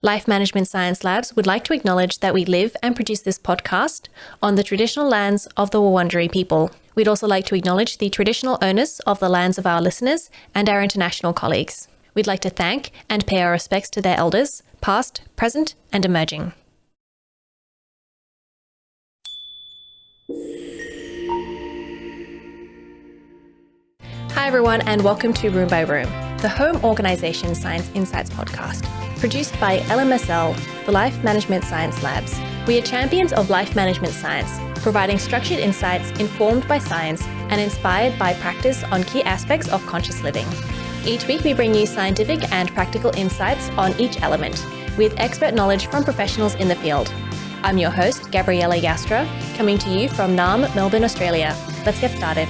Life Management Science Labs would like to acknowledge that we live and produce this podcast on the traditional lands of the Wurundjeri people. We'd also like to acknowledge the traditional owners of the lands of our listeners and our international colleagues. We'd like to thank and pay our respects to their elders, past, present, and emerging. Hi everyone, and welcome to Room by Room, the Home Organisation Science Insights podcast, produced by LMSL, the Life Management Science Labs. We are champions of life management science, providing structured insights informed by science and inspired by practice on key aspects of conscious living. Each week we bring you scientific and practical insights on each element, with expert knowledge from professionals in the field. I'm your host, Gabriella Joustra, coming to you from Naarm, Melbourne, Australia. Let's get started.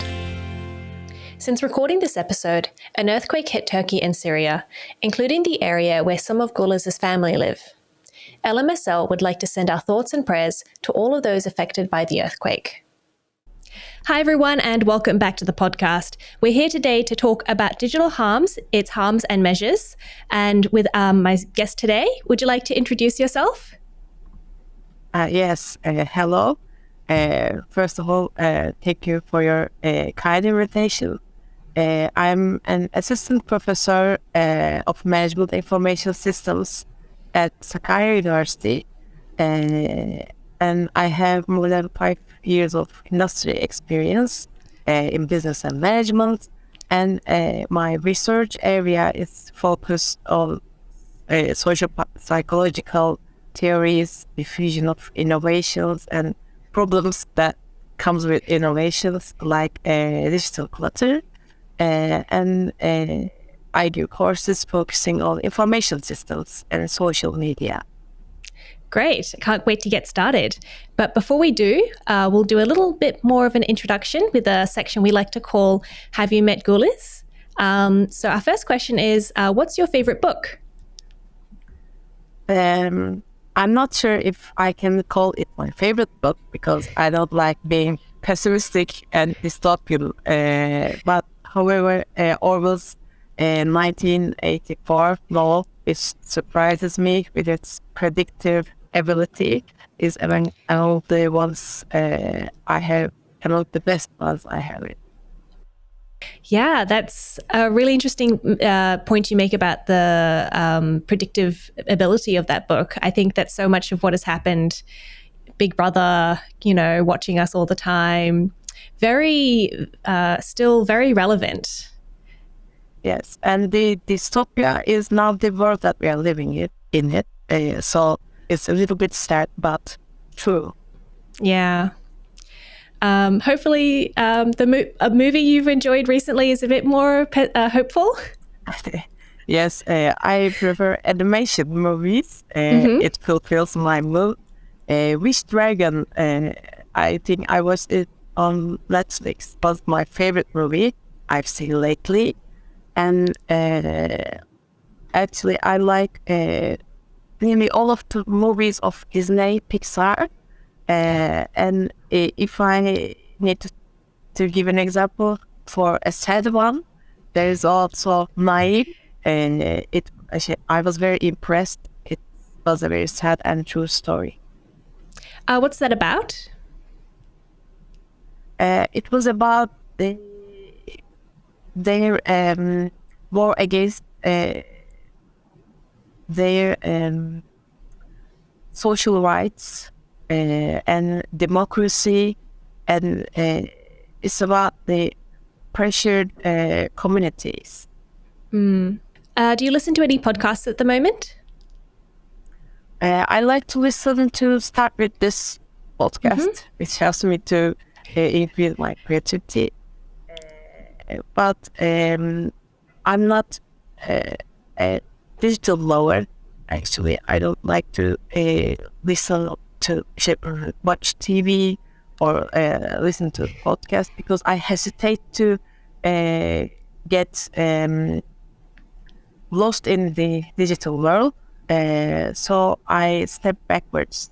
Since recording this episode, an earthquake hit Turkey and Syria, including the area where some of Guliz's family live. LMSL would like to send our thoughts and prayers to all of those affected by the earthquake. Hi everyone, and welcome back to the podcast. We're here today to talk about digital harms, its harms and measures. And with my guest today, would you like to introduce yourself? Yes, hello. First of all, thank you for your kind invitation. I'm an assistant professor of management information systems at Sakarya University, and I have more than 5 years of industry experience in business and management, and my research area is focused on socio-psychological theories, diffusion of innovations, and problems that comes with innovations like digital clutter. And I do courses focusing on information systems and social media. Great. Can't wait to get started. But before we do, we'll do a little bit more of an introduction with a section we like to call Have You Met Guliz? So our first question is, what's your favorite book? I'm not sure if I can call it my favorite book because I don't like being pessimistic and dystopian. But however, Orwell's 1984 novel, which surprises me with its predictive ability, is among the ones I have, among the best ones I have read. Yeah, that's a really interesting point you make about the predictive ability of that book. I think that so much of what has happened, Big Brother, watching us all the time, still very relevant. Yes, and the dystopia is now the world that we are living in it. So it's a little bit sad, but true. Yeah. Hopefully, a movie you've enjoyed recently is a bit more hopeful. Yes, I prefer animation movies. It fulfills my mood. Wish Dragon, I think I watched it on Netflix. Was my favorite movie I've seen lately. And actually, I like nearly all of the movies of Disney, Pixar. And if I need to give an example for a sad one, there is also Naciye, and I was very impressed. It was a very sad and true story. What's that about? It was about their war against their social rights and democracy, and it's about the pressured communities. Do you listen to any podcasts at the moment? I like to listen to start with this podcast, which helps me to increase my creativity. But I'm not a digital lover. Actually, I don't like to listen to watch TV or listen to podcasts because I hesitate to get lost in the digital world. So I step backwards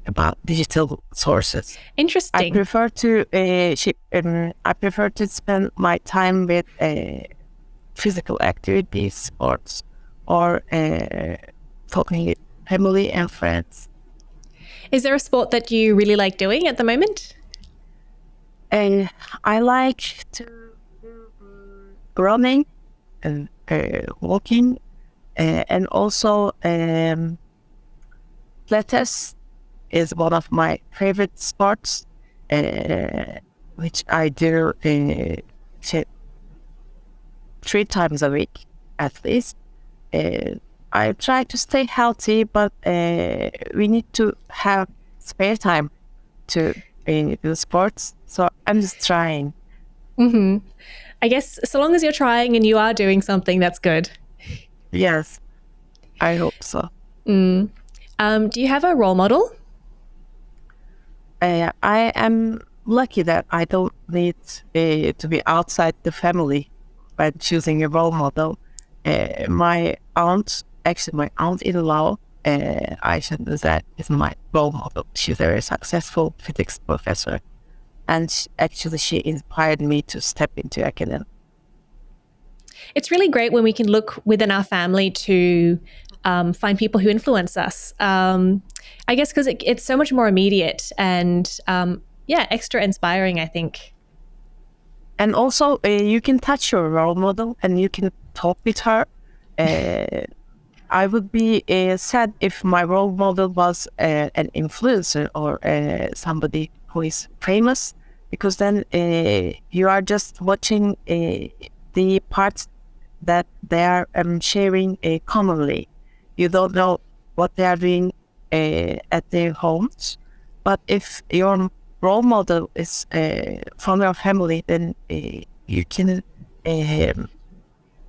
about digital sources. Interesting. I prefer to spend my time with physical activities, sports, or talking with family and friends. Is there a sport that you really like doing at the moment? And I like to running and walking, and also Pilates is one of my favorite sports, which I do 3 times a week at least. I try to stay healthy, but we need to have spare time to do sports. So I'm just trying. Mm-hmm. I guess so long as you're trying and you are doing something, that's good. Yes, I hope so. Do you have a role model? I am lucky that I don't need to be outside the family when choosing a role model. My aunt-in-law, I should know that is my role model. She's a very successful physics professor, and she inspired me to step into academia. It's really great when we can look within our family to find people who influence us. I guess because it's so much more immediate and extra inspiring, I think. And also, you can touch your role model and you can talk with her. I would be sad if my role model was an influencer or somebody who is famous, because then you are just watching the parts that they are sharing commonly. You don't know what they are doing at their homes. But if your role model is from your family, then you can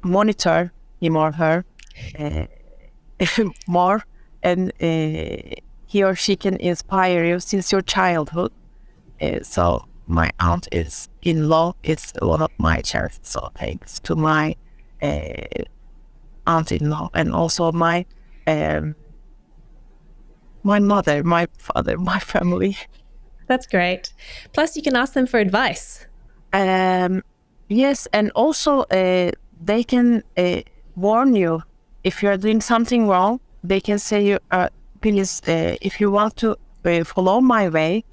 monitor him or her more, and he or she can inspire you since your childhood. So my aunt-in-law is one of my charities. So thanks to my aunt-in-law, and also my mother, my father, my family. That's great. Plus, you can ask them for advice. Yes, and also they can warn you if you are doing something wrong. They can say, please, if you want to follow my way,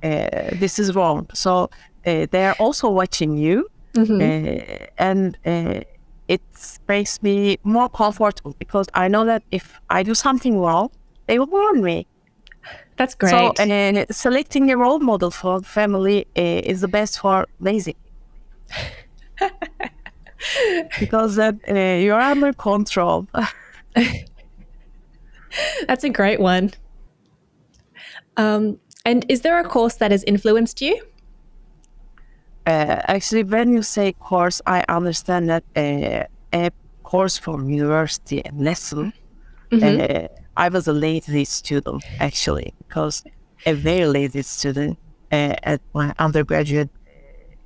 this is wrong. So they are also watching you, and it makes me more comfortable because I know that if I do something wrong, they will warn me. That's great. So selecting a role model for family is the best for lazy because then you're under control. That's a great one. And is there a course that has influenced you? Actually, when you say course, I understand that a course from university and lesson. I was a lazy student, actually, because a very lazy student at my undergraduate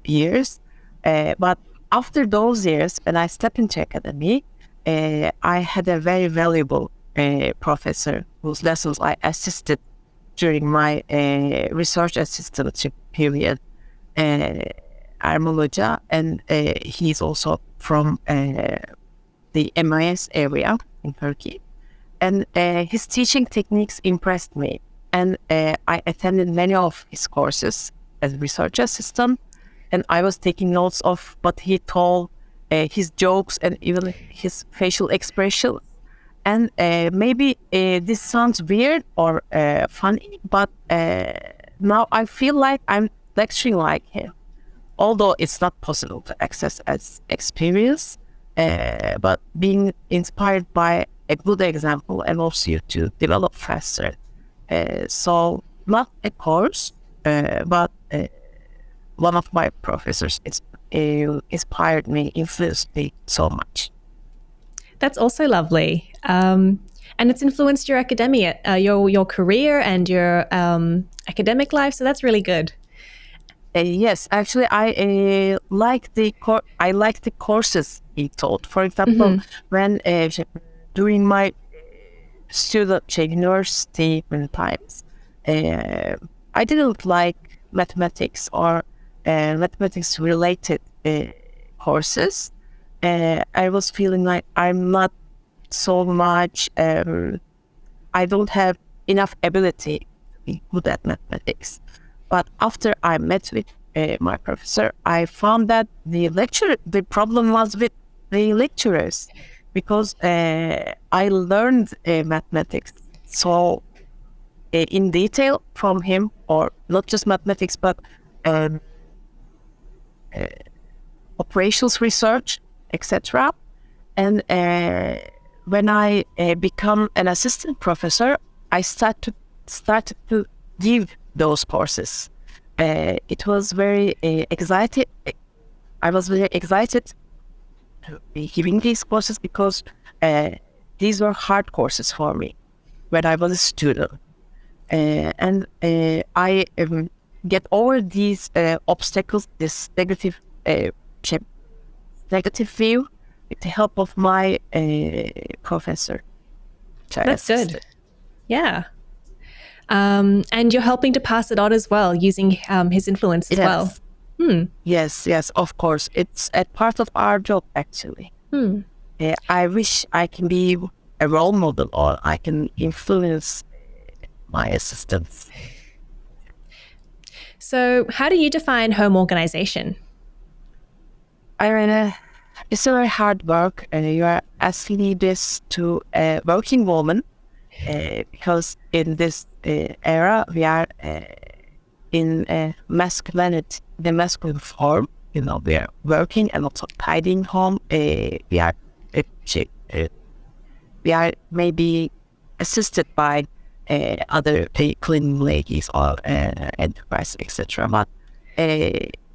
years. But after those years, when I stepped into academy, I had a very valuable professor whose lessons I assisted during my research assistantship period, Ermal Hoca, and he's also from the MIS area in Turkey. And his teaching techniques impressed me. And I attended many of his courses as a research assistant. And I was taking notes of what he told, his jokes, and even his facial expression. And maybe this sounds weird or funny, but now I feel like I'm lecturing like him. Although it's not possible to access as experience, but being inspired by a good example allows you to develop faster. So not a course, but one of my professors inspired me, influenced me so much. That's also lovely. And it's influenced your academia, your career and your academic life. So that's really good. Yes, actually, I like the courses he taught. For example, when during my university times, I didn't like mathematics or mathematics related courses. I was feeling like I'm not so much I don't have enough ability to be good at mathematics. But after I met with my professor, I found that the problem was with the lecturers, because I learned mathematics so in detail from him, or not just mathematics, but operations research, etc. And when I become an assistant professor, I started to give those courses. It was very excited. I was very excited to be giving these courses, because these were hard courses for me when I was a student. And I get over these obstacles, this negative view, with the help of my professor. That's good. Yeah. And you're helping to pass it on as well, using his influence as well. Yes, of course. It's a part of our job, actually. I wish I can be a role model, or I can influence my assistants. So how do you define home organization? Irene, it's a very hard work, and you are asking this to a working woman, because in this era we are in masculinity, the masculine form. We are working and also tidying home. We are maybe assisted by other cleaning ladies or enterprise, etc. But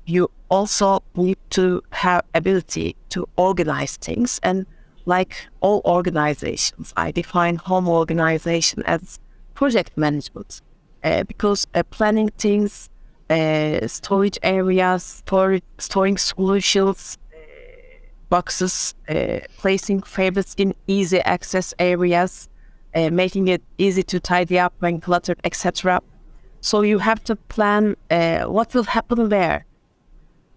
you also need to have ability to organize things. And like all organizations, I define home organization as project management, because planning things, storage areas, storing solutions, boxes, placing favorites in easy access areas, making it easy to tidy up when cluttered, etc. So you have to plan what will happen there.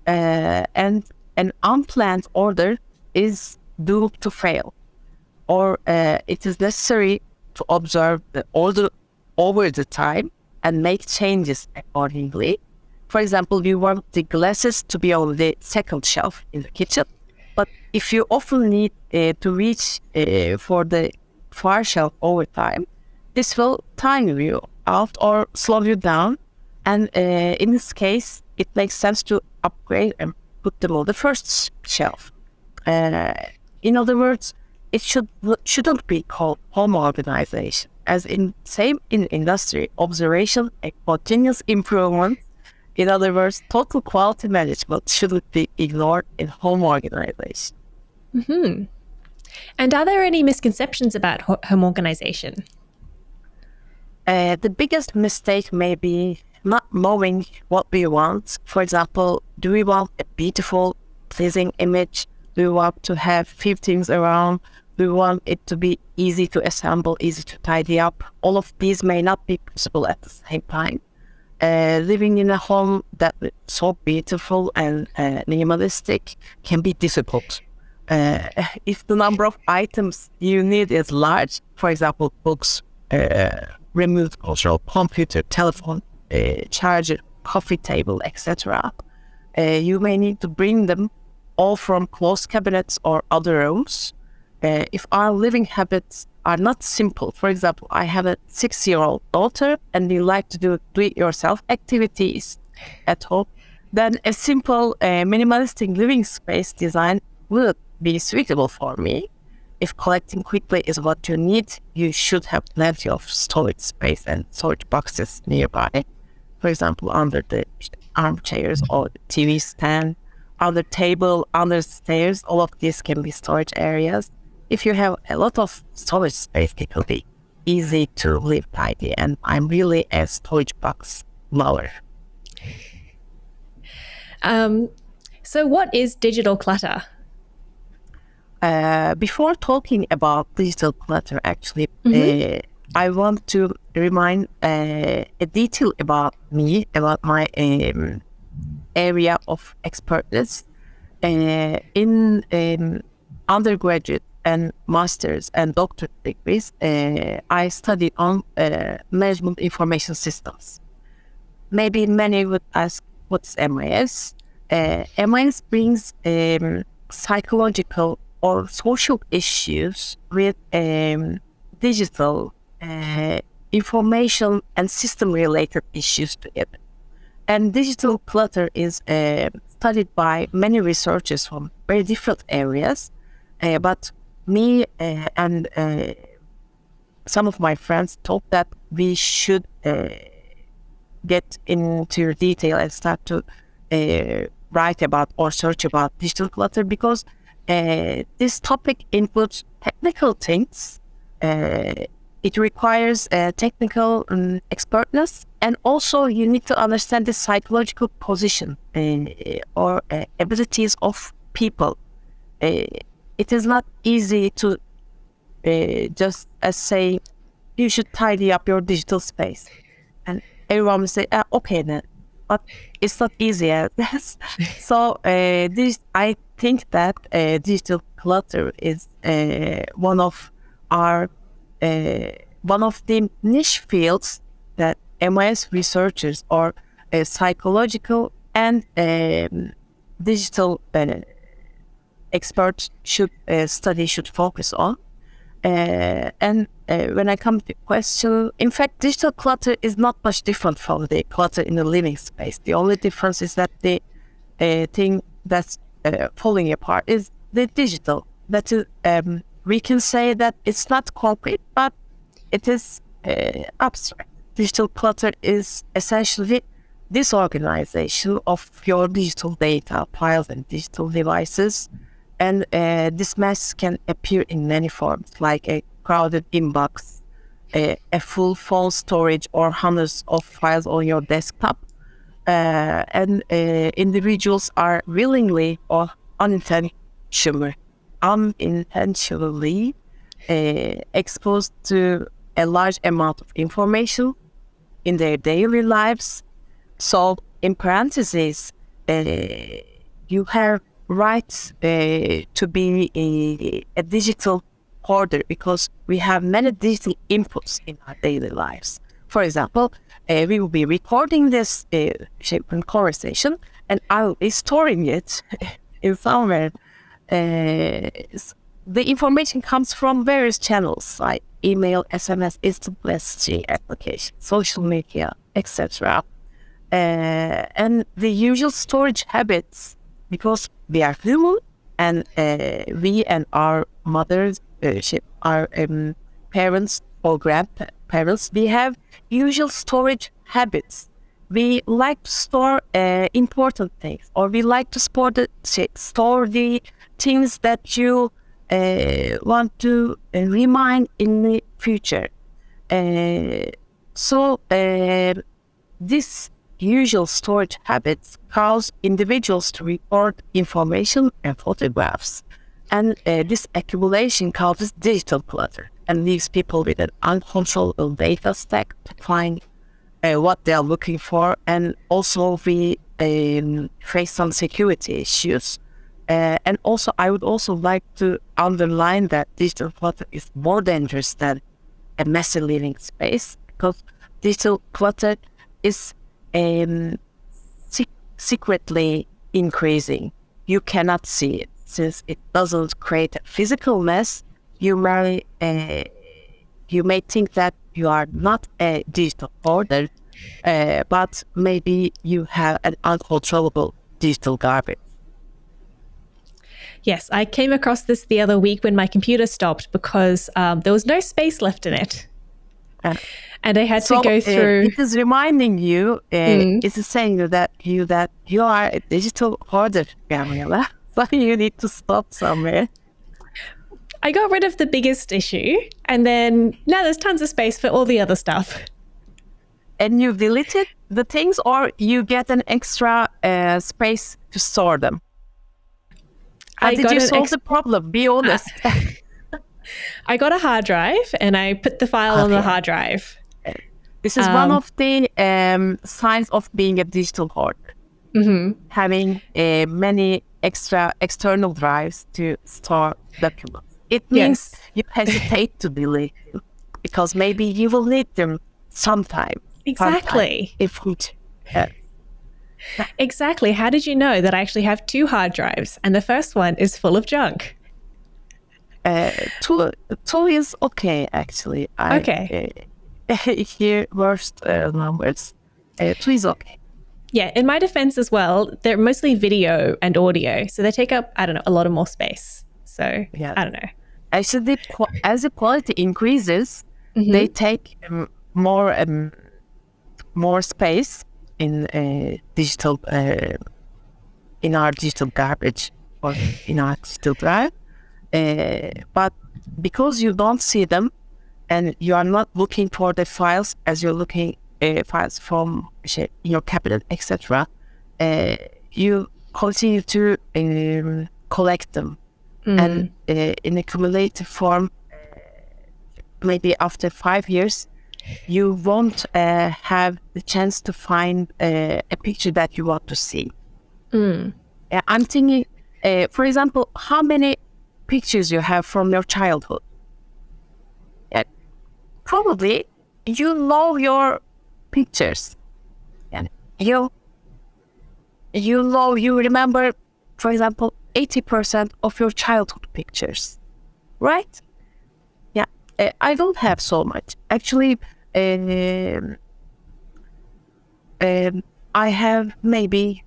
And an unplanned order is doomed to fail, or it is necessary to observe the order over the time and make changes accordingly. For example, you want the glasses to be on the second shelf in the kitchen, but if you often need to reach for the far shelf over time, this will tire you out or slow you down. And in this case, it makes sense to upgrade and put them on the first shelf. In other words, it shouldn't be called home organization, as in industry, observation and continuous improvement. In other words, total quality management shouldn't be ignored in home organization. Mm-hmm. And are there any misconceptions about home organization? The biggest mistake may be not knowing what we want. For example, do we want a beautiful, pleasing image? Do we want to have few things around? Do we want it to be easy to assemble, easy to tidy up? All of these may not be possible at the same time. Living in a home that is so beautiful and minimalistic can be difficult. If the number of items you need is large, for example, books, remote control, computer, telephone, charger, coffee table, etc., you may need to bring them all from closed cabinets or other rooms. If our living habits are not simple, for example, I have a 6-year-old daughter and we like to do it-yourself activities at home, then a simple minimalistic living space design would be suitable for me. If collecting quickly is what you need, you should have plenty of storage space and storage boxes nearby. For example, under the armchairs or the TV stand, on the table, under stairs, all of these can be storage areas. If you have a lot of storage space, it will be easy to live tidy, and I'm really a storage box lover. So what is digital clutter? Before talking about digital clutter, actually, I want to remind a detail about me, about my area of expertise. In undergraduate and master's and doctorate degrees, I studied on management information systems. Maybe many would ask, what's MIS? MIS brings psychological or social issues with digital information and system-related issues together. And digital clutter is studied by many researchers from very different areas, but me and some of my friends thought that we should get into detail and start to write about or search about digital clutter, because this topic includes technical things. It requires technical expertness, and also you need to understand the psychological position or abilities of people. It is not easy to just say you should tidy up your digital space, and everyone will say, okay then, but it's not easy as this. So I think that digital clutter is one of the niche fields that MIS researchers or psychological and digital experts should focus on. And when I come to the question, in fact, digital clutter is not much different from the clutter in the living space. The only difference is that the thing that's falling apart is the digital. That is, we can say that it's not concrete, but it is abstract. Digital clutter is essentially disorganization of your digital data, files, and digital devices. And this mess can appear in many forms, like a crowded inbox, a full phone storage, or hundreds of files on your desktop. And individuals are willingly or unintentionally exposed to a large amount of information in their daily lives. So, in parentheses, you have right to be a digital hoarder, because we have many digital inputs in our daily lives. For example, we will be recording this conversation, and I will be storing it in somewhere. The information comes from various channels like email, SMS, instant messaging application, social media, etc. And the usual storage habits, because we are human, and we and our mothers, our parents or grandparents, we have usual storage habits. We like to store important things, or we like to store the things that you want to remind in the future. So this usual storage habits cause individuals to record information and photographs, and this accumulation causes digital clutter and leaves people with an uncontrollable data stack to find what they are looking for. And also we face some security issues. And also I would also like to underline that digital clutter is more dangerous than a messy living space, because digital clutter is secretly increasing. You cannot see it, since it doesn't create a physical mess. You may think that you are not a digital hoarder, but maybe you have an uncontrollable digital garbage. Yes, I came across this the other week when my computer stopped because there was no space left in it. And I had to go through. It is reminding you, it is saying that you are a digital hoarder, Gabriella. So you need to stop somewhere. I got rid of the biggest issue, and then now there's tons of space for all the other stuff. And you deleted the things, or you get an extra space to store them? How did you solve the problem? Be honest. I got a hard drive, and I put the file on the hard drive. This is one of the signs of being a digital hoarder. Having many extra external drives to store documents. it means you hesitate to delete them because maybe you will need them sometime. Exactly. If we, Exactly. How did you know that I actually have 2 hard drives and the first one is full of junk? two is okay actually. Okay. Hear worst numbers. 2 is okay. Yeah, in my defense as well, they're mostly video and audio. So they take up, I don't know, a lot of more space. So Yeah. I don't know. Actually, as the quality increases, they take more space in digital in our digital garbage or in our digital drive. But because you don't see them and you are not looking for the files as you're looking files from your cabinet, etc., you continue to collect them. And in a cumulative form, maybe after 5 years, you won't have the chance to find a picture that you want to see. I'm thinking, for example, how many pictures you have from your childhood? Probably you know your pictures. And you remember, for example, 80% of your childhood pictures, right? Yeah, I don't have so much. Actually, I have maybe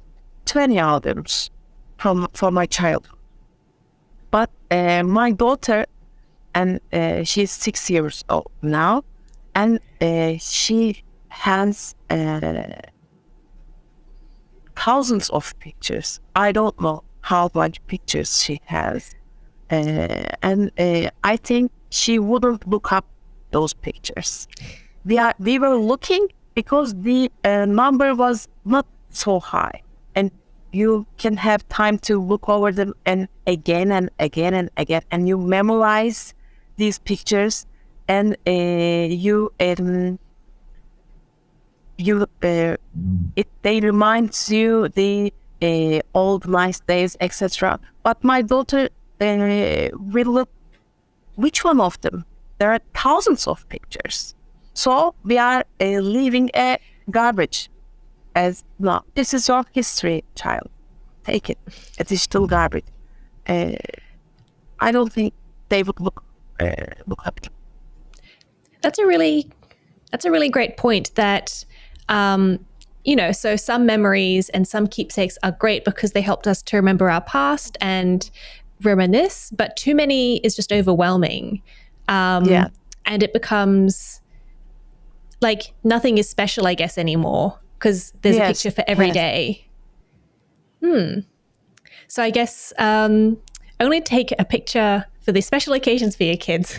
20 albums from my childhood. But my daughter, and she's 6 years old now, and she has thousands of pictures. I don't know how much pictures she has. And I think she wouldn't look up those pictures. We were looking because the number was not so high. And you can have time to look over them and again and again and again. And you memorize these pictures and they reminds you the old nice days, etc. But my daughter will look which one of them. There are thousands of pictures, so we are leaving a garbage. As no, this is your history, child. Take it. A digital garbage. I don't think they would look up. That's a really great point. That so some memories and some keepsakes are great because they helped us to remember our past and reminisce, but too many is just overwhelming. And it becomes like nothing is special, I guess, anymore because there's a picture for every day. So I guess only take a picture for the special occasions for your kids.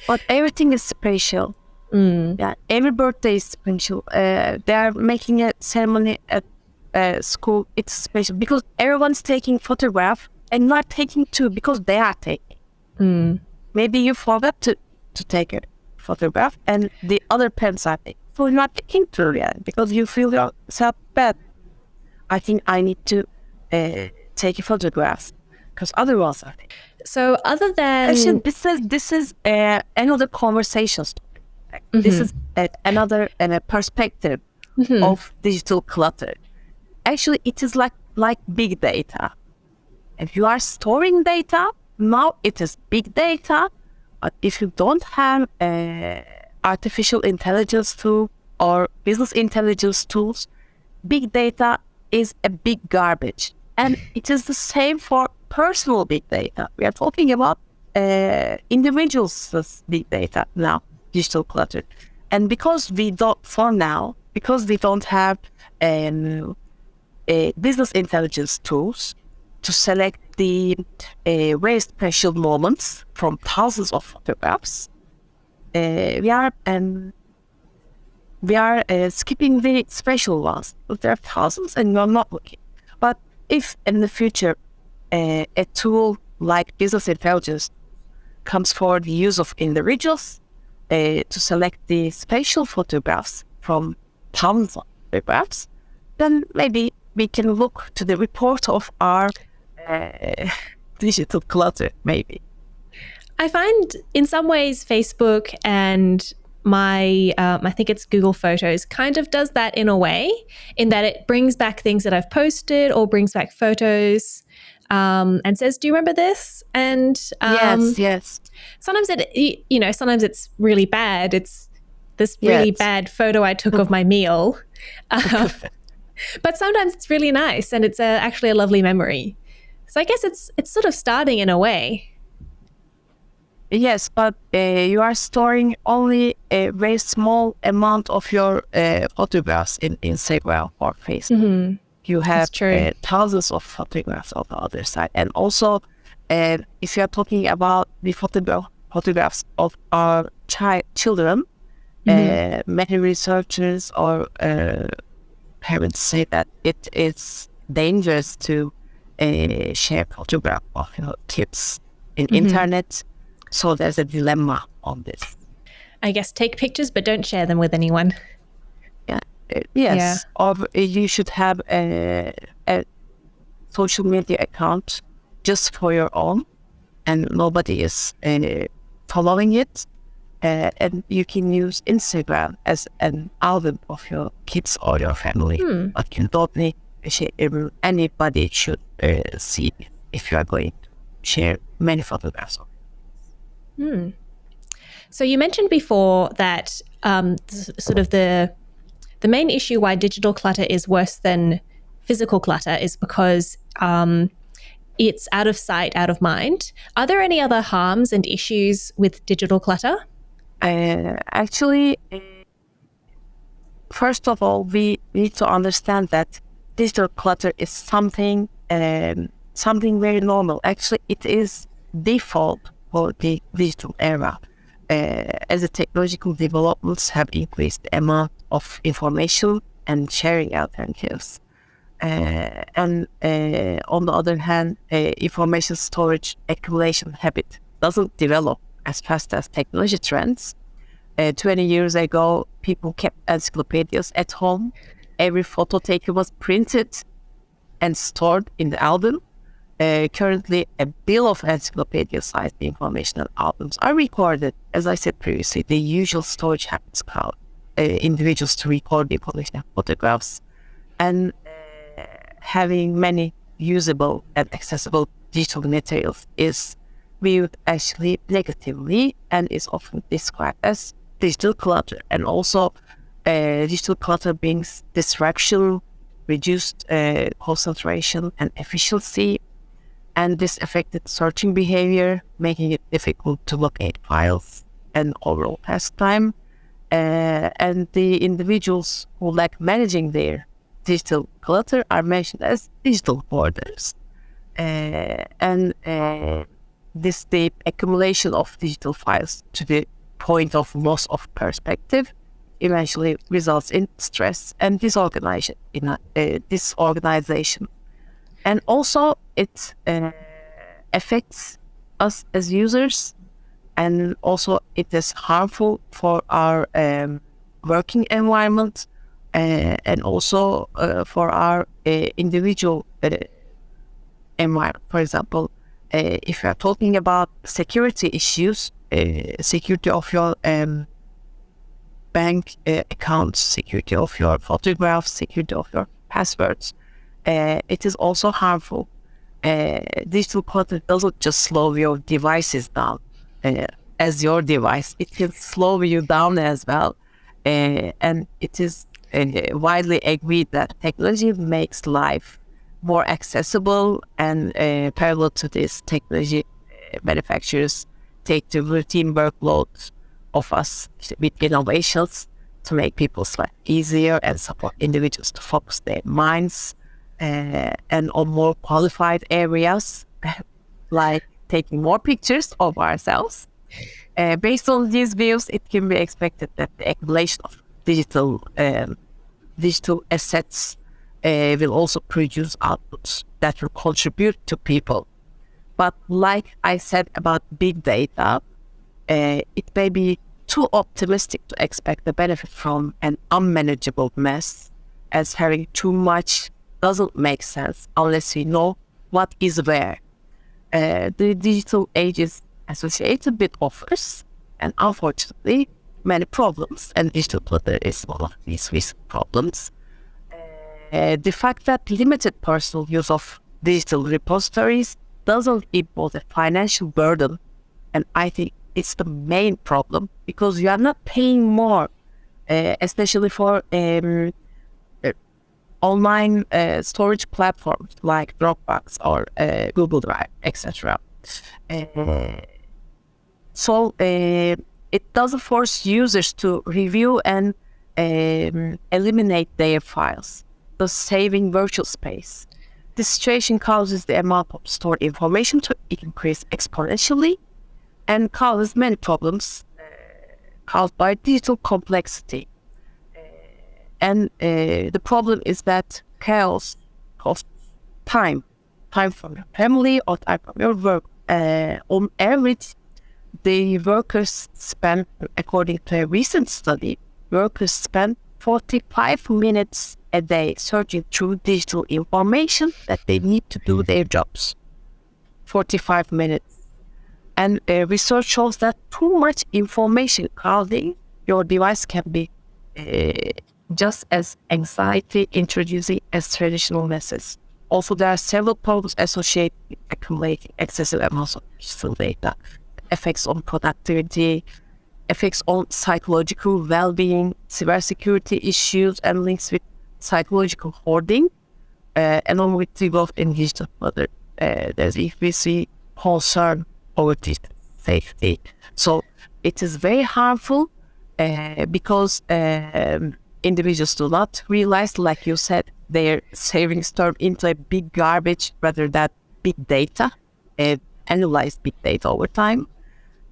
But everything is special. Yeah, every birthday is special. They are making a ceremony at school. It's special because everyone's taking photograph and not taking two because they are taking. Maybe you forgot to take a photograph and the other parents are taking. So you're not taking two because you feel yourself bad. I think I need to take a photograph because otherwise I think. So other than actually, this is another conversation. This is another perspective of digital clutter. Actually, it is like big data. If you are storing data, now it is big data. But if you don't have artificial intelligence tool or business intelligence tools, big data is a big garbage. And it is the same for personal big data. We are talking about individuals' big data now, digital clutter. And because we don't have business intelligence tools to select the very special moments from thousands of photographs, we are skipping the special ones. There are thousands and we are not looking. But if in the future a tool like business intelligence comes for the use of individuals to select the spatial photographs from thousands of photographs, then maybe we can look to the report of our digital clutter, maybe. I find in some ways Facebook and my I think it's Google Photos kind of does that in a way, in that it brings back things that I've posted or brings back photos and says, do you remember this? And Yes. sometimes sometimes it's really bad. It's this really bad photo I took of my meal. But sometimes it's really nice and it's actually a lovely memory. So I guess it's sort of starting in a way. Yes, but you are storing only a very small amount of your photographs in Instagram or Facebook. Mm-hmm. You have true. thousands of photographs on the other side. And also, if you are talking about the photographs of our children, many researchers or parents say that it is dangerous to share photograph of your kids in internet. So there's a dilemma on this. I guess take pictures, but don't share them with anyone. Yeah. Yes. Yeah. Or you should have a social media account just for your own, and nobody is following it. And you can use Instagram as an album of your kids or your family. But you don't need anybody should see if you are going to share many photographs of it. So you mentioned before that sort of the main issue why digital clutter is worse than physical clutter is because it's out of sight, out of mind. Are there any other harms and issues with digital clutter? Actually, first of all, we need to understand that digital clutter is something very normal. Actually, it is default for the digital era. As the technological developments have increased the amount of information and sharing alternatives. And on the other hand, information storage accumulation habit doesn't develop as fast as technology trends. 20 years ago, people kept encyclopedias at home. Every photo taken was printed and stored in the album. Currently, a bill of encyclopedia-sized informational albums are recorded. As I said previously, the usual storage habits allow individuals to record the collection of photographs, and having many usable and accessible digital materials is viewed actually negatively and is often described as digital clutter. And also, digital clutter brings distraction, reduced concentration and efficiency, and this affected searching behavior, making it difficult to locate files and overall task time. And the individuals who lack managing their digital clutter are mentioned as digital hoarders. And this deep accumulation of digital files to the point of loss of perspective eventually results in stress and disorganization. And also it affects us as users, and also it is harmful for our working environment and also for our individual environment. For example, if you are talking about security issues, security of your bank accounts, security of your photographs, security of your passwords, it is also harmful. Digital clutter doesn't just slow your devices down as your device, it can slow you down as well. And it is widely agreed that technology makes life more accessible, and parallel to this, technology manufacturers take the routine workload of us with innovations to make people's life easier and support individuals to focus their minds and on more qualified areas, like taking more pictures of ourselves. Based on these views, it can be expected that the accumulation of digital assets will also produce outputs that will contribute to people. But like I said about big data, it may be too optimistic to expect the benefit from an unmanageable mess, as having too much doesn't make sense unless we know what is where. the digital age is associated with offers and unfortunately many problems, and digital clutter is one of these recent problems. The fact that limited personal use of digital repositories doesn't impose a financial burden, and I think it's the main problem because you are not paying more, especially for online storage platforms like Dropbox or Google Drive, etc. So it doesn't force users to review and eliminate their files, thus saving virtual space. This situation causes the amount of stored information to increase exponentially and causes many problems caused by digital complexity. And the problem is that chaos costs time from your family or time from your work. On average, the workers spend, according to a recent study, workers spend 45 minutes a day searching through digital information that they need to do their jobs. 45 minutes. And research shows that too much information crowding your device can be just as anxiety introducing as traditional methods. Also, there are several problems associated with accumulating excessive amounts of digital data. Effects on productivity, effects on psychological well-being, cybersecurity issues, and links with psychological hoarding, along with the growth in digital clutter. There's increasing concern over digital safety. So it is very harmful because individuals do not realize, like you said, their savings turn into a big garbage rather than big data, analyze big data over time.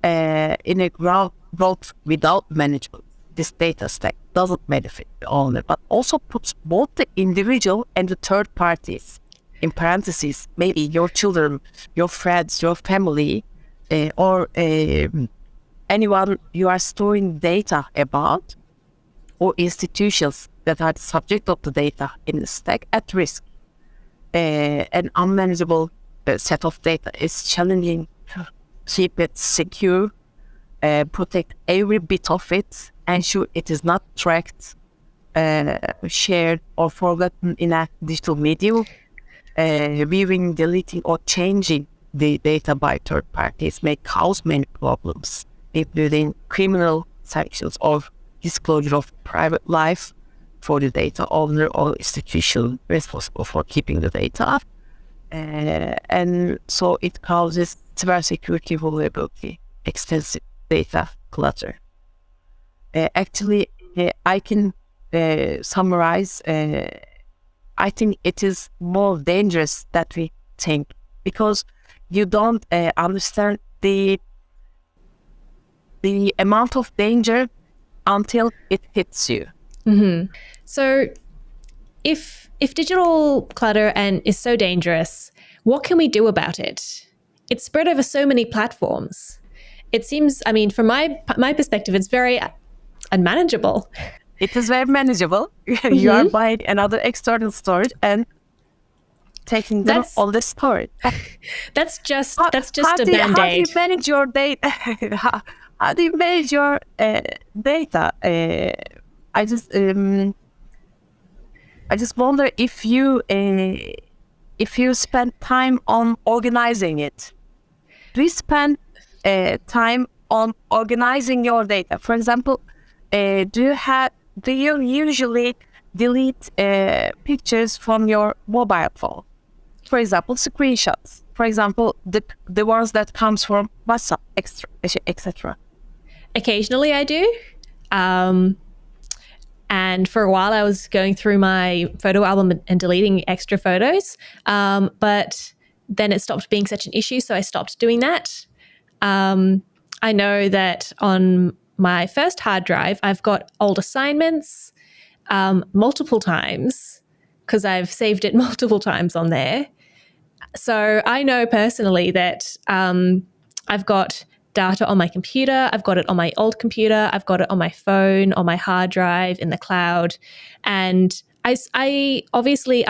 In a growth without management, this data stack doesn't benefit the owner, but also puts both the individual and the third parties, in parentheses, maybe your children, your friends, your family, or anyone you are storing data about, or institutions that are the subject of the data in the stack at risk. An unmanageable set of data is challenging to keep it secure, protect every bit of it, ensure it is not tracked, shared, or forgotten in a digital medium. Viewing, deleting, or changing the data by third parties may cause many problems, including criminal sanctions or disclosure of private life for the data owner or institution responsible for keeping the data. And so it causes cybersecurity vulnerability, extensive data clutter. Actually, I can summarize. I think it is more dangerous than we think because you don't understand the amount of danger until it hits you. Mm-hmm. So if digital clutter is so dangerous, what can we do about it? It's spread over so many platforms. It seems, I mean, from my perspective, it's very unmanageable. It is very manageable. You are buying another external storage and taking them on the storage. That's just a Band-Aid. How do you manage your data? How do you manage your data? I just wonder if you spend time on organizing it. Do you spend time on organizing your data? For example, do you usually delete pictures from your mobile phone? For example, screenshots. For example, the ones that comes from WhatsApp, etc. Occasionally, I do. And for a while, I was going through my photo album and deleting extra photos. But then it stopped being such an issue, so I stopped doing that. I know that on my first hard drive, I've got old assignments multiple times because I've saved it multiple times on there. So I know personally that I've got data on my computer, I've got it on my old computer, I've got it on my phone, on my hard drive, in the cloud. And I obviously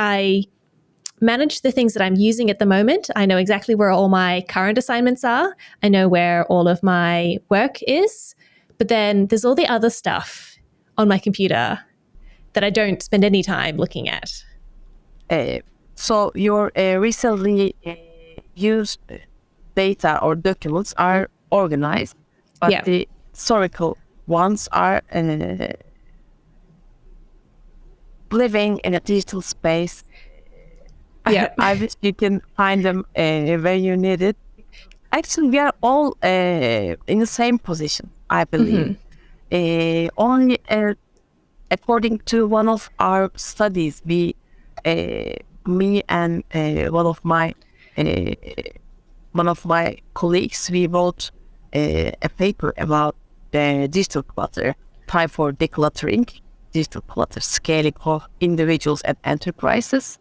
manage the things that I'm using at the moment. I know exactly where all my current assignments are. I know where all of my work is. But then there's all the other stuff on my computer that I don't spend any time looking at. So your recently used data or documents are organized, but the historical ones are living in a digital space. I wish you can find them where you need it. Actually, we are all in the same position, I believe. Only according to one of our studies, me and one of my colleagues, we wrote a paper about digital clutter, time for decluttering, digital clutter scaling for individuals and enterprises.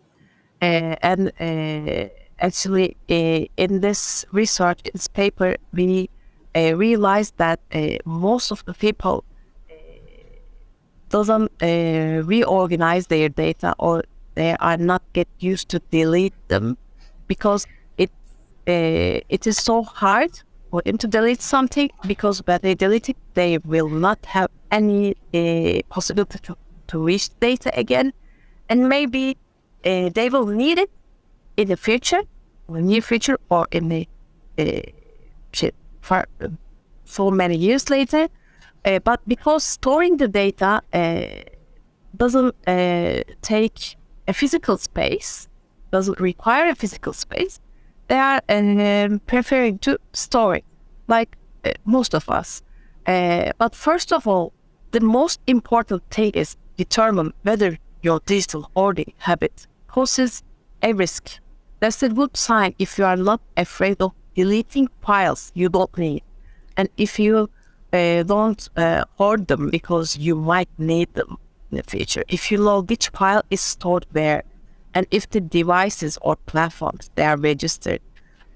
Actually, in this research, in this paper, we realized that most of the people doesn't reorganize their data, or they are not get used to delete them, because it is so hard for them to delete something, because when they delete it, they will not have any possibility to reach data again, and maybe they will need it in the future, in the near future, or in the for so many years later. But because storing the data doesn't take a physical space, doesn't require a physical space, they are preferring to store it, like most of us. But first of all, the most important thing is determine whether your digital hoarding habit poses a risk. That's a good sign if you are not afraid of deleting files you don't need, and if you don't hoard them because you might need them in the future. If you know which file is stored where, and if the devices or platforms they are registered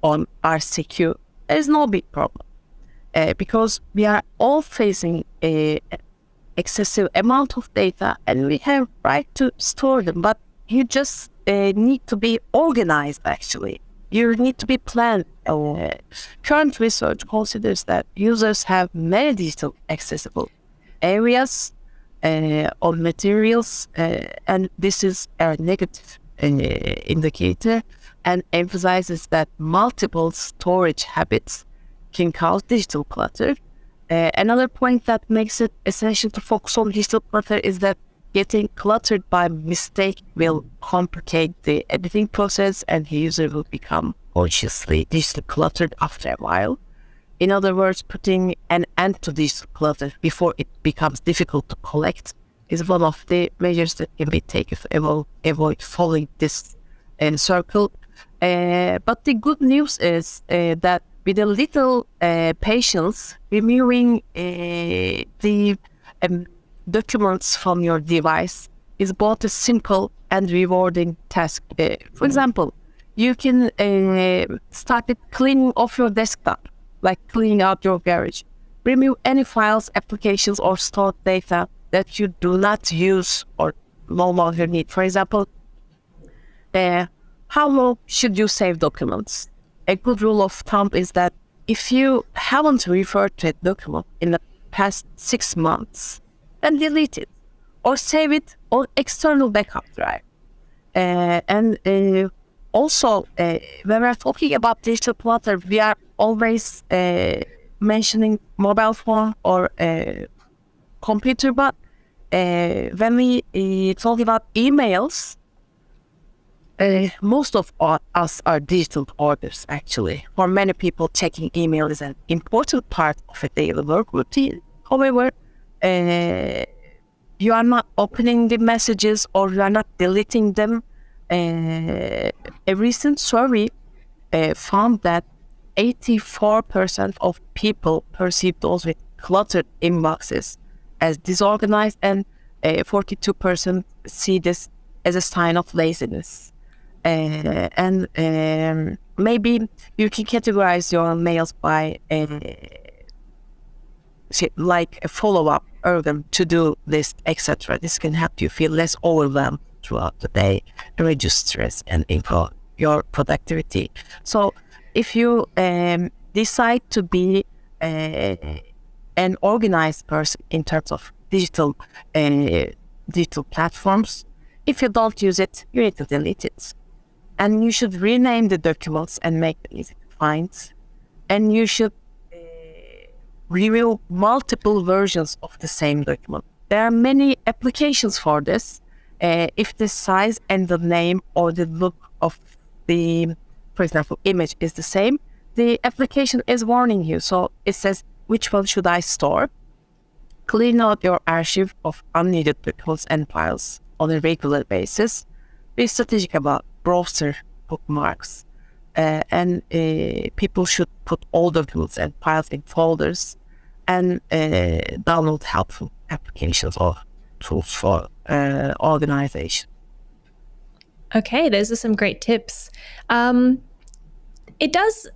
on are secure, there is no big problem. Because we are all facing a excessive amount of data, and we have right to store them, but you just need to be organized. Actually, you need to be planned. Current research considers that users have many digital accessible areas or materials, and this is a negative indicator, and emphasizes that multiple storage habits can cause digital clutter. Another point that makes it essential to focus on digital clutter is that getting cluttered by mistake will complicate the editing process, and the user will become consciously digital cluttered after a while. In other words, putting an end to digital clutter before it becomes difficult to collect is one of the measures that can be taken to avoid falling this circle. But the good news is that with a little patience, removing the documents from your device is both a simple and rewarding task. For example, you can start with cleaning off your desktop, like cleaning out your garage. Remove any files, applications, or stored data that you do not use or no longer need. For example, how long should you save documents? A good rule of thumb is that if you haven't referred to a document in the past 6 months, then delete it or save it on external backup drive. Also, when we're talking about digital clutter, we are always mentioning mobile phone or computer, but when we talk about emails, most of us are digital hoarders, actually. For many people, checking email is an important part of a daily work routine. However, you are not opening the messages or you are not deleting them. A recent survey found that 84% of people perceive those with cluttered inboxes as disorganized, and 42% see this as a sign of laziness. Maybe you can categorize your mails by like a follow-up, urgent, to-do list, etc. This can help you feel less overwhelmed throughout the day, reduce stress and improve your productivity. So if you decide to be an organized person in terms of digital platforms, if you don't use it, you need to delete it. And you should rename the documents and make them easy to find. And you should review multiple versions of the same document. There are many applications for this. If the size and the name or the look of the, for example, image is the same, the application is warning you. So it says, which one should I store? Clean out your archive of unneeded documents and files on a regular basis. Be strategic about browser bookmarks. And people should put all documents and files in folders and download helpful applications or tools for organization. Okay, those are some great tips. It does.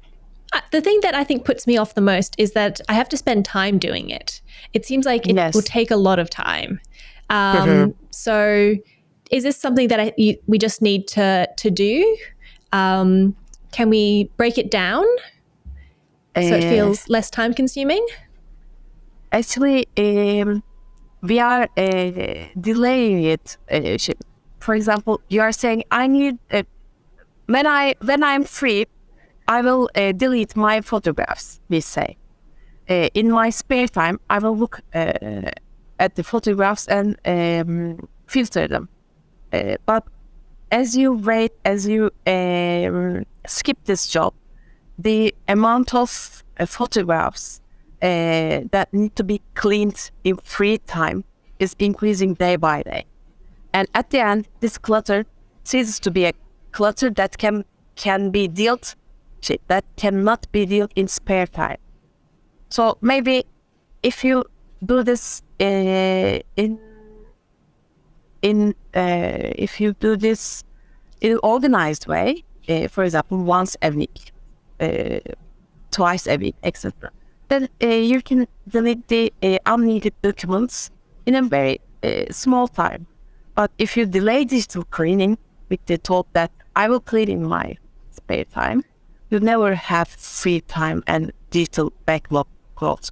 The thing that I think puts me off the most is that I have to spend time doing it. It seems like it will take a lot of time. So is this something that we just need to do? Can we break it down so it feels less time consuming? Actually, we are delaying it. For example, you are saying, I need, when I'm free, I will delete my photographs, we say. In my spare time, I will look at the photographs and filter them. But as you skip this job, the amount of photographs that need to be cleaned in free time is increasing day by day. And at the end, this clutter ceases to be a clutter that can be dealt, that cannot be dealt in spare time. So maybe if you do this if you do this in an organized way, for example, once a week, twice a week, etc., then you can delete the unneeded documents in a very small time. But if you delay digital cleaning with the thought that I will clean in my spare time, you never have free time and digital backlog growth.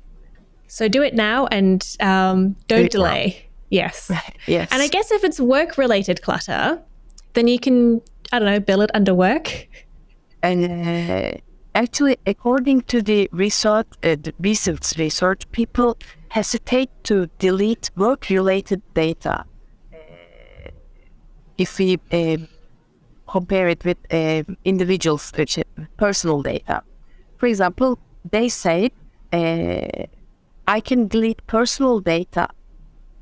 So do it now and don't delay. Yes. Yes. And I guess if it's work-related clutter, then you can, I don't know, bill it under work. And actually, according to the research, recent research, people hesitate to delete work-related data. If we compare it with individuals' personal data. For example, they say, I can delete personal data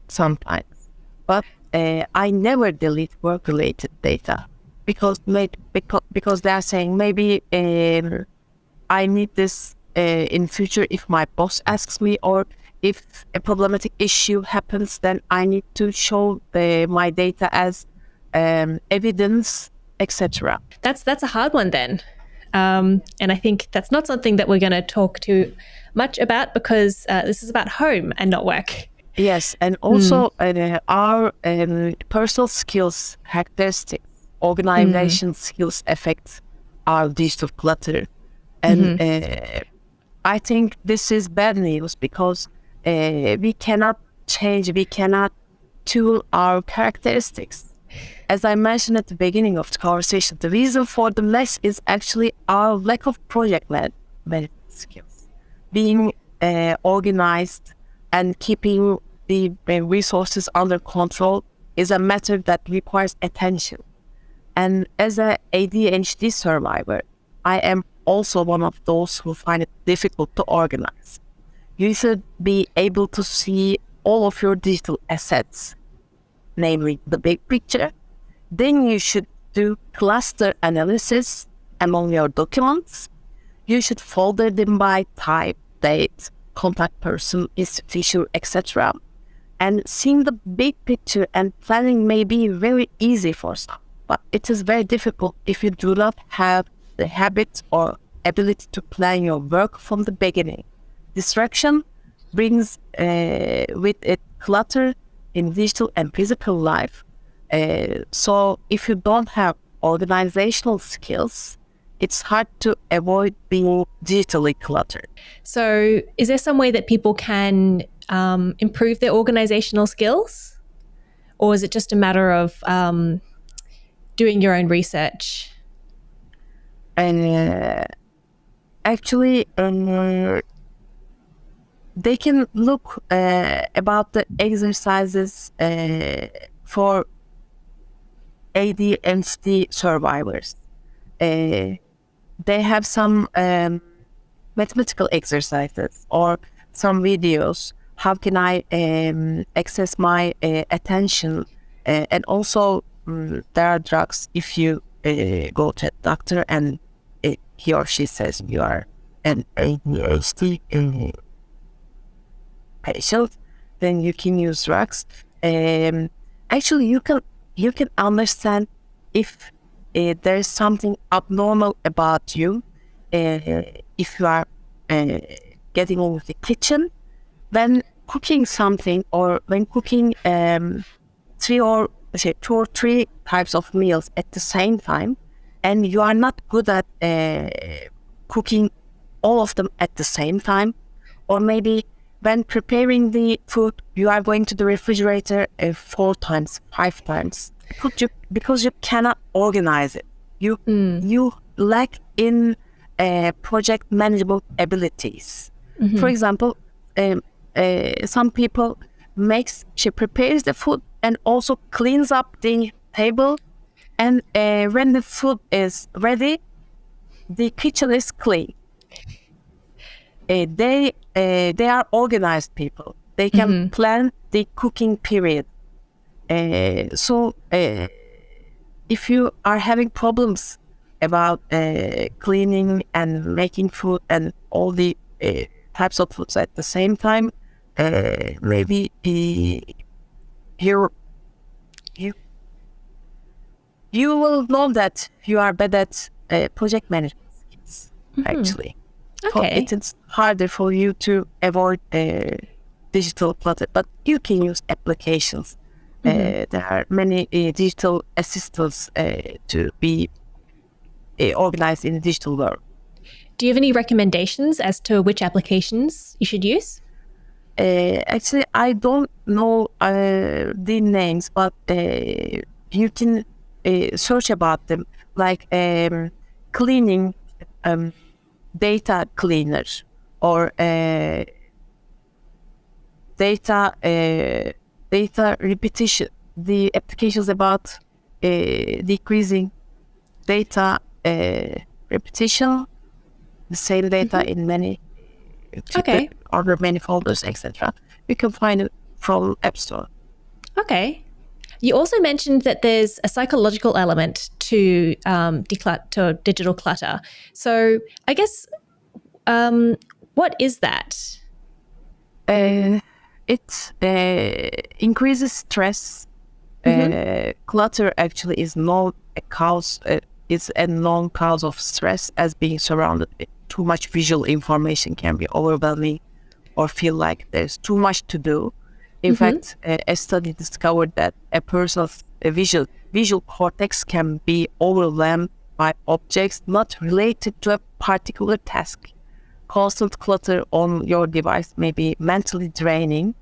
sometimes, but I never delete work-related data because they are saying maybe I need this in future if my boss asks me, or if a problematic issue happens, then I need to show my data as evidence, etc. That's a hard one then. And I think that's not something that we're going to talk too much about because this is about home and not work. Yes, and also our personal skills, characteristics, organization skills affect our digital clutter. And I think this is bad news because we cannot tool our characteristics. As I mentioned at the beginning of the conversation, the reason for the mess is actually our lack of project management skills. Being organized and keeping the resources under control is a matter that requires attention. And as an ADHD survivor, I am also one of those who find it difficult to organize. You should be able to see all of your digital assets, namely the big picture. Then you should do cluster analysis among your documents. You should folder them by type, date, contact person, institution, etc. And seeing the big picture and planning may be very easy for some, but it is very difficult if you do not have the habit or ability to plan your work from the beginning. Distraction brings with it clutter in digital and physical life. So if you don't have organizational skills, it's hard to avoid being digitally cluttered. So is there some way that people can improve their organizational skills? Or is it just a matter of doing your own research? And actually, they can look about the exercises for ADHD survivors. They have some mathematical exercises or some videos. How can I access my attention? And also, there are drugs. If you go to a doctor and he or she says you are an ADHD patient, then you can use drugs. Actually, you can understand if there is something abnormal about you. If you are getting over the kitchen, when cooking something or when cooking two or three types of meals at the same time, and you are not good at cooking all of them at the same time, or maybe when preparing the food, you are going to the refrigerator 4 times, 5 times, because you cannot organize it. You lack in project management abilities. Mm-hmm. For example, some people she prepares the food and also cleans up the table, and when the food is ready, the kitchen is clean. They are organized people. They can plan the cooking period. So if you are having problems about cleaning and making food and all the types of foods at the same time, maybe you will know that you are bad at project management skills, actually. Okay. It's harder for you to avoid digital clutter, but you can use applications. There are many digital assistants to be organized in the digital world. Do you have any recommendations as to which applications you should use? Actually, I don't know the names, but you can search about them, like cleaning, data cleaner, or data repetition. The applications about decreasing data repetition, the same data in many other many folders, etc. You can find it from App Store. Okay. You also mentioned that there's a psychological element to digital clutter. So I guess, what is that? It increases stress. Clutter actually is a known cause of stress, as being surrounded with too much visual information can be overwhelming or feel like there's too much to do. In fact, a study discovered that a person's visual cortex can be overwhelmed by objects not related to a particular task. Constant clutter on your device may be mentally draining,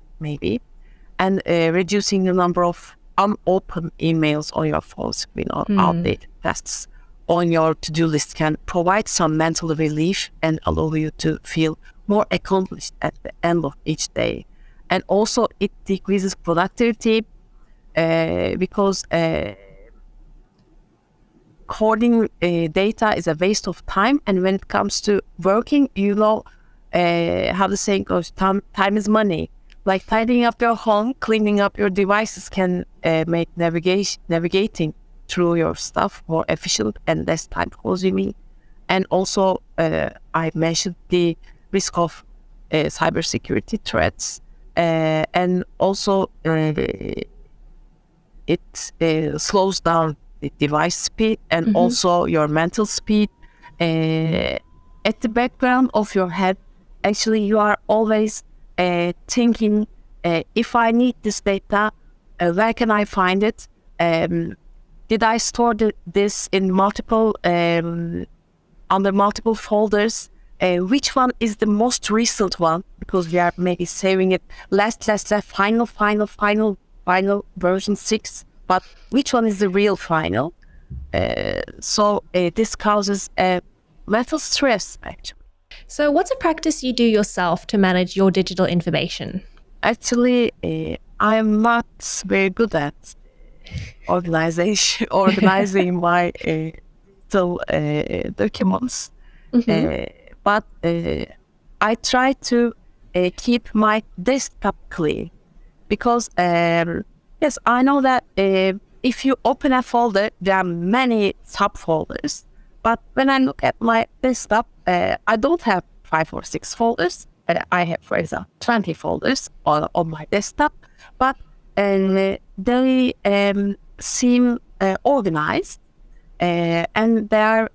and reducing the number of unopened emails on your phone screen or outdated tasks on your to-do list can provide some mental relief and allow you to feel more accomplished at the end of each day. And also it decreases productivity because hoarding data is a waste of time. And when it comes to working, how the saying goes, time is money. Like tidying up your home, cleaning up your devices can make navigating through your stuff more efficient and less time consuming. And also, I mentioned the risk of cybersecurity threats, and also it slows down the device speed and also your mental speed. At the background of your head, actually, you are always thinking, if I need this data, where can I find it? did I store this in multiple under multiple folders? Which one is the most recent one? Because we are maybe saving it last, final version 6. But which one is the real final? So this causes mental stress, actually. So what's a practice you do yourself to manage your digital information? Actually, I'm not very good at organizing my digital documents. But I try to keep my desktop clean because, yes, I know that if you open a folder, there are many subfolders. But when I look at my desktop, I don't have 5 or 6 folders. I have, for example, 20 folders on my desktop, but they seem organized and they are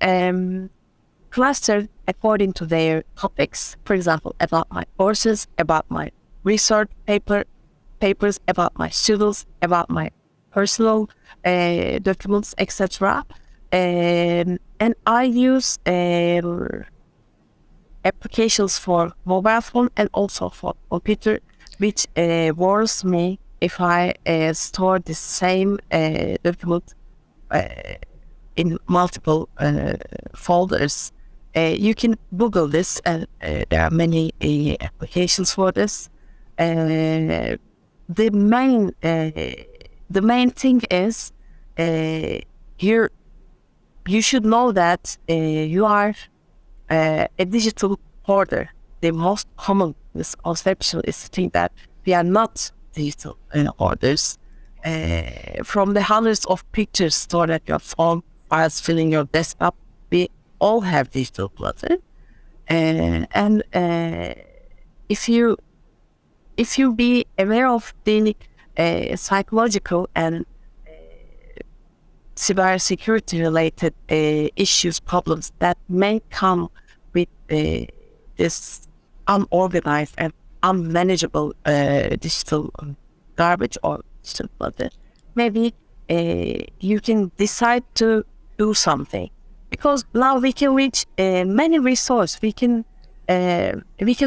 clustered according to their topics. For example, about my courses, about my research papers, about my students, about my personal documents, etc. And I use applications for mobile phone and also for computer, which warns me if I store the same document in multiple folders. You can Google this, and there are many applications for this. The main thing is here. You should know that you are a digital hoarder. The most common misconception is to think that we are not digital hoarders. From the hundreds of pictures stored at your phone, files filling your desktop, we all have digital clutter. And if you be aware of the psychological and cybersecurity related issues, problems that may come with this unorganized and unmanageable digital garbage or digital clutter, maybe you can decide to do something, because now we can reach many resources. We can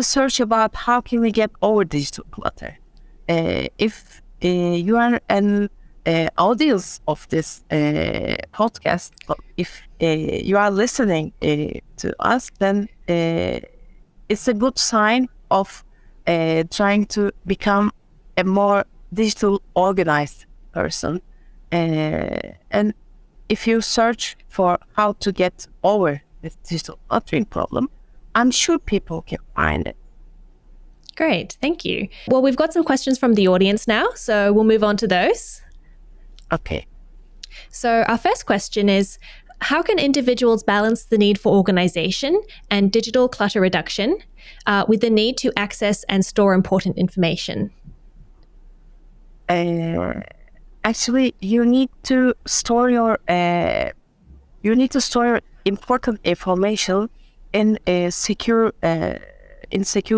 search about how can we get over digital clutter. If you are an audience of this podcast, if you are listening to us, then it's a good sign of trying to become a more digital organized person. And if you search for how to get over this digital cluttering problem, I'm sure people can find it. Great, thank you. Well, we've got some questions from the audience now, so we'll move on to those. Okay. So our first question is, how can individuals balance the need for organization and digital clutter reduction with the need to access and store important information? Actually, you need to store your important information in secure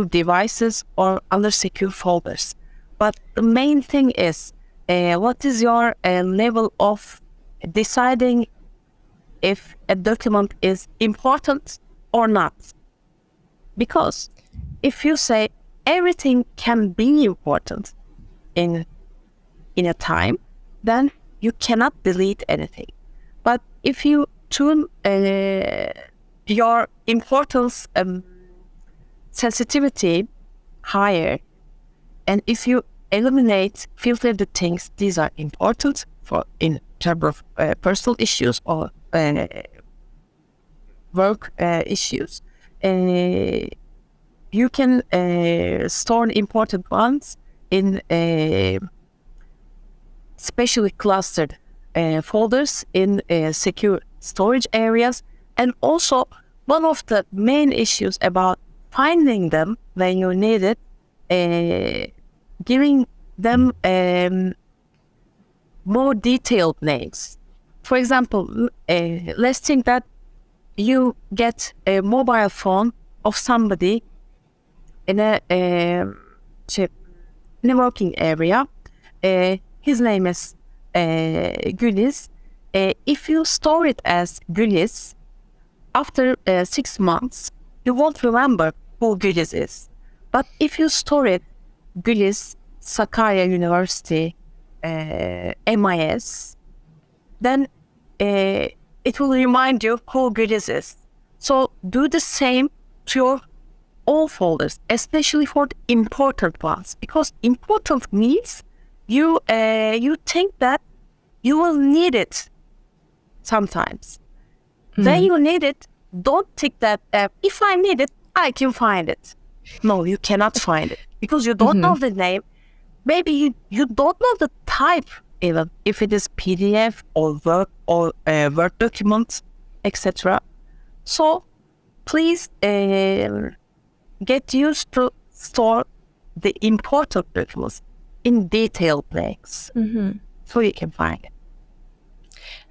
devices or under secure folders. But the main thing is, what is your level of deciding if a document is important or not? Because if you say everything can be important in a time, then you cannot delete anything. But if you tune your importance sensitivity higher, and if you filter the things these are important for in terms of personal issues or work issues, you can store important ones in specially clustered folders in secure storage areas. And also, one of the main issues about finding them when you need it, giving them more detailed names. For example, let's think that you get a mobile phone of somebody in a working area. His name is Guliz, if you store it as Guliz, after 6 months, you won't remember who Guliz is. But if you store it Guliz, Sakarya University, MIS, then it will remind you who Guliz is. So do the same to your all folders, especially for the important ones, because important means you think that you will need it sometimes. When you need it, don't think that if I need it, I can find it. No, you cannot find it because you don't know the name. Maybe you don't know the type even, if it is PDF or Word document, etc. So please get used to store the important documents in detailed place so you can find it.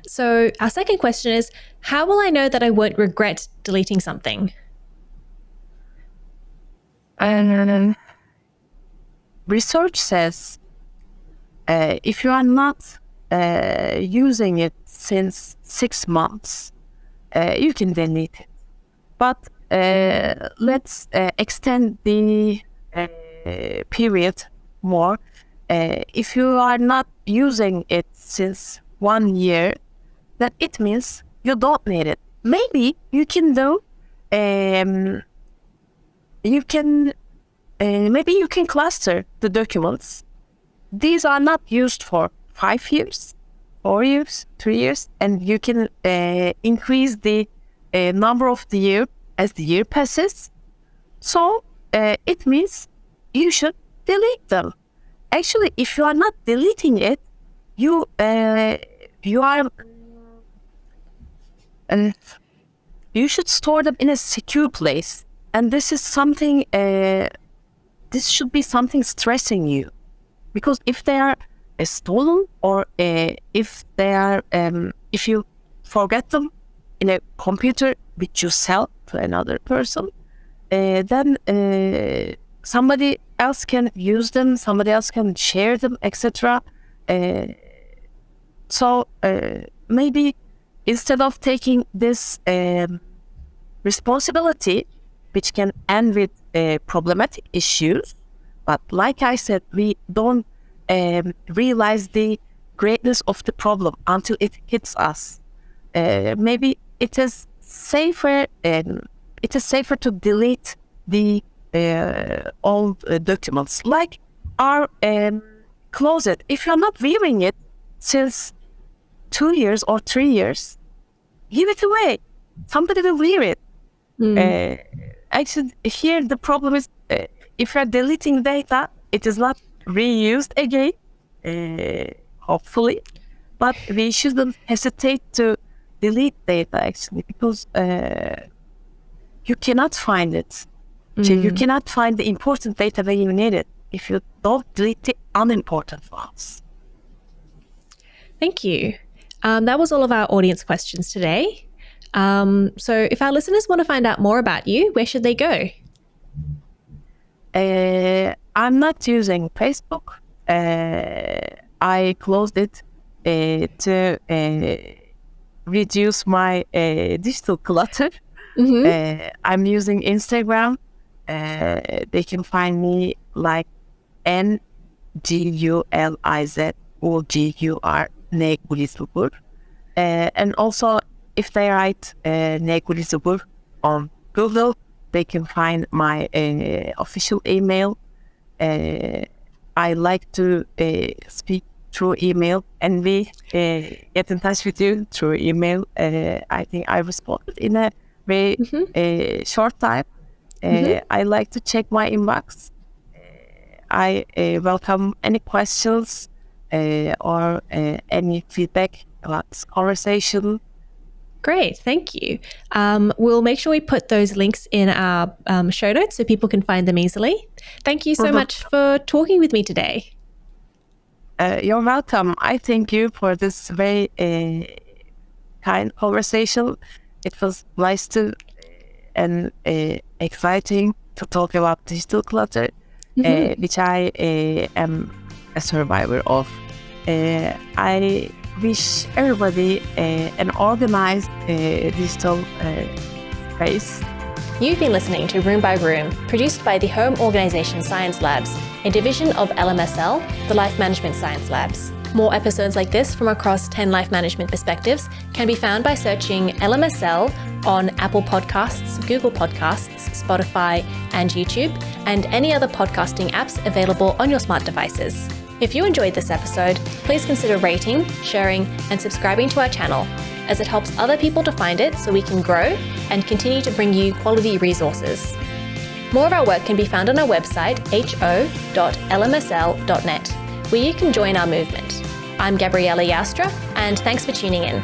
So our second question is, how will I know that I won't regret deleting something? Research says if you are not using it since 6 months, you can delete it. But let's extend the period more. If you are not using it since 1 year, then it means you don't need it. Maybe you can do, maybe you can cluster the documents. These are not used for 5 years, 4 years, 3 years, and you can increase the number of the year as the year passes. So it means you should delete them. Actually, if you are not deleting it, you should store them in a secure place. And this is something. This should be something stressing you, because if they are stolen or if you forget them in a computer which you sell to another person, then somebody else can use them, somebody else can share them, etc. So maybe instead of taking this responsibility, which can end with problematic issues, but like I said, we don't realize the greatness of the problem until it hits us. Maybe it is safer. It is safer to delete the old documents, like our closet. If you're not wearing it since 2 years or 3 years, give it away. Somebody will wear it. Actually, here the problem is if you're deleting data, it is not reused again, hopefully. But we shouldn't hesitate to delete data, actually, because you cannot find it. So you cannot find the important data when you need it if you don't delete the unimportant ones. Thank you. That was all of our audience questions today. So if our listeners want to find out more about you, where should they go? I'm not using Facebook. I closed it to reduce my digital clutter. I'm using Instagram. They can find me like NGULIZ Ugur, Naciye Güliz Uğur. And also, if they write Naciye Güliz Uğur on Google, they can find my official email. I like to speak through email, and we get in touch with you through email. I think I responded in a very short time. I like to check my inbox. I welcome any questions or any feedback about this conversation. Great, thank you. We'll make sure we put those links in our show notes so people can find them easily. Thank you so much for talking with me today. You're welcome. I thank you for this very kind conversation. It was nice to and exciting to talk about digital clutter, which I am a survivor of. I wish everybody an organized digital space. You've been listening to Room by Room, produced by the Home Organisation Science Labs, a division of LMSL, the Life Management Science Labs. More episodes like this from across 10 life management perspectives can be found by searching LMSL on Apple Podcasts, Google Podcasts, Spotify, and YouTube, and any other podcasting apps available on your smart devices. If you enjoyed this episode, please consider rating, sharing, and subscribing to our channel, as it helps other people to find it so we can grow and continue to bring you quality resources. More of our work can be found on our website, ho.lmsl.net, where you can join our movement. I'm Gabriella Joustra, and thanks for tuning in.